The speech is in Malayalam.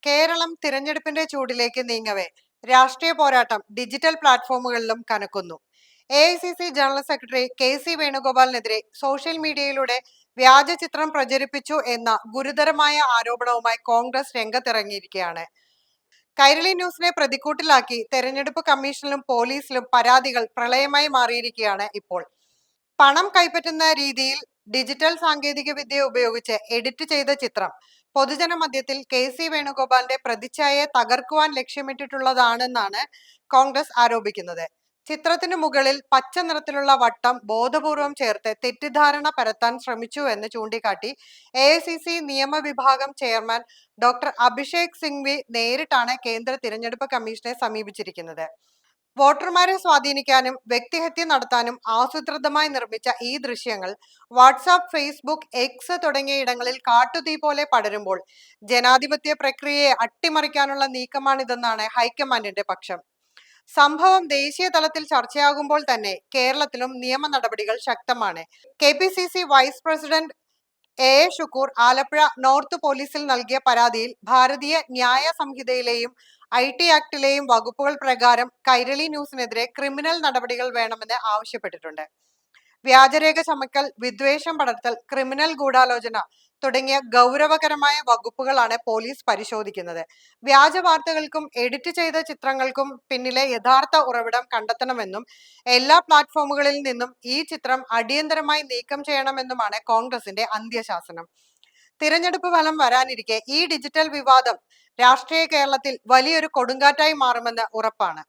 കേരളം തിരഞ്ഞെടുപ്പിന്റെ ചൂടിലേക്ക് നീങ്ങവേ രാഷ്ട്രീയ പോരാട്ടം ഡിജിറ്റൽ പ്ലാറ്റ്ഫോമുകളിലും കനക്കുന്നു. AICC ജനറൽ സെക്രട്ടറി KC വേണുഗോപാലിനെതിരെ സോഷ്യൽ മീഡിയയിലൂടെ വ്യാജ ചിത്രം പ്രചരിപ്പിച്ചു എന്ന ഗുരുതരമായ ആരോപണവുമായി കോൺഗ്രസ് രംഗത്തിറങ്ങിയിരിക്കുകയാണ്. കൈരളി ന്യൂസിനെ പ്രതിക്കൂട്ടിലാക്കി തെരഞ്ഞെടുപ്പ് കമ്മീഷനിലും പോലീസിലും പരാതികൾ പ്രളയമായി മാറിയിരിക്കുകയാണ് ഇപ്പോൾ. പണം കൈപ്പറ്റുന്ന രീതിയിൽ ഡിജിറ്റൽ സാങ്കേതിക വിദ്യ ഉപയോഗിച്ച് എഡിറ്റ് ചെയ്ത ചിത്രം പൊതുജന മധ്യത്തിൽ KC വേണുഗോപാലിന്റെ പ്രതിച്ഛായയെ തകർക്കുവാൻ ലക്ഷ്യമിട്ടിട്ടുള്ളതാണെന്നാണ് കോൺഗ്രസ് ആരോപിക്കുന്നത്. ചിത്രത്തിനു മുകളിൽ പച്ച നിറത്തിലുള്ള വട്ടം ബോധപൂർവം ചേർത്ത് തെറ്റിദ്ധാരണ പരത്താൻ ശ്രമിച്ചു എന്ന് ചൂണ്ടിക്കാട്ടി AICC നിയമവിഭാഗം ചെയർമാൻ ഡോക്ടർ അഭിഷേക് സിംഗ്വി നേരിട്ടാണ് കേന്ദ്ര തിരഞ്ഞെടുപ്പ് കമ്മീഷനെ സമീപിച്ചിരിക്കുന്നത്. വോട്ടർമാരെ സ്വാധീനിക്കാനും വ്യക്തിഹത്യ നടത്താനും ആസൂത്രിതമായി നിർമ്മിച്ച ഈ ദൃശ്യങ്ങൾ വാട്സാപ്പ്, ഫേസ്ബുക്ക്, എക്സ് തുടങ്ങിയ ഇടങ്ങളിൽ കാട്ടുതീ പോലെ പടരുമ്പോൾ ജനാധിപത്യ പ്രക്രിയയെ അട്ടിമറിക്കാനുള്ള നീക്കമാണിതെന്നാണ് ഹൈക്കമാൻഡിന്റെ പക്ഷം. സംഭവം ദേശീയ തലത്തിൽ ചർച്ചയാകുമ്പോൾ തന്നെ കേരളത്തിലും നിയമ നടപടികൾ ശക്തമാണ്. KPCC vice president A Shukoor Alappuzha north പോലീസിൽ നൽകിയ പരാതിയിൽ ഭാരതീയ ന്യായ സംഹിതയിലെയും IT ആക്ടിലെയും വകുപ്പുകൾ പ്രകാരം കൈരളി ന്യൂസിനെതിരെ ക്രിമിനൽ നടപടികൾ വേണമെന്ന് ആവശ്യപ്പെട്ടിട്ടുണ്ട്. വ്യാജരേഖ ചമക്കൽ, വിദ്വേഷം പടർത്തൽ, ക്രിമിനൽ ഗൂഢാലോചന തുടങ്ങിയ ഗൗരവകരമായ വകുപ്പുകളാണ് പോലീസ് പരിശോധിക്കുന്നത്. വ്യാജ വാർത്തകൾക്കും എഡിറ്റ് ചെയ്ത ചിത്രങ്ങൾക്കും പിന്നിലെ യഥാർത്ഥ ഉറവിടം കണ്ടെത്തണമെന്നും എല്ലാ പ്ലാറ്റ്ഫോമുകളിൽ നിന്നും ഈ ചിത്രം അടിയന്തരമായി നീക്കം ചെയ്യണമെന്നുമാണ് കോൺഗ്രസിന്റെ അന്ത്യശാസനം. തിരഞ്ഞെടുപ്പ് ഫലം വരാനിരിക്കെ ഈ ഡിജിറ്റൽ വിവാദം രാഷ്ട്രീയ കേരളത്തിൽ വലിയൊരു കൊടുങ്കാറ്റായി മാറുമെന്ന് ഉറപ്പാണ്.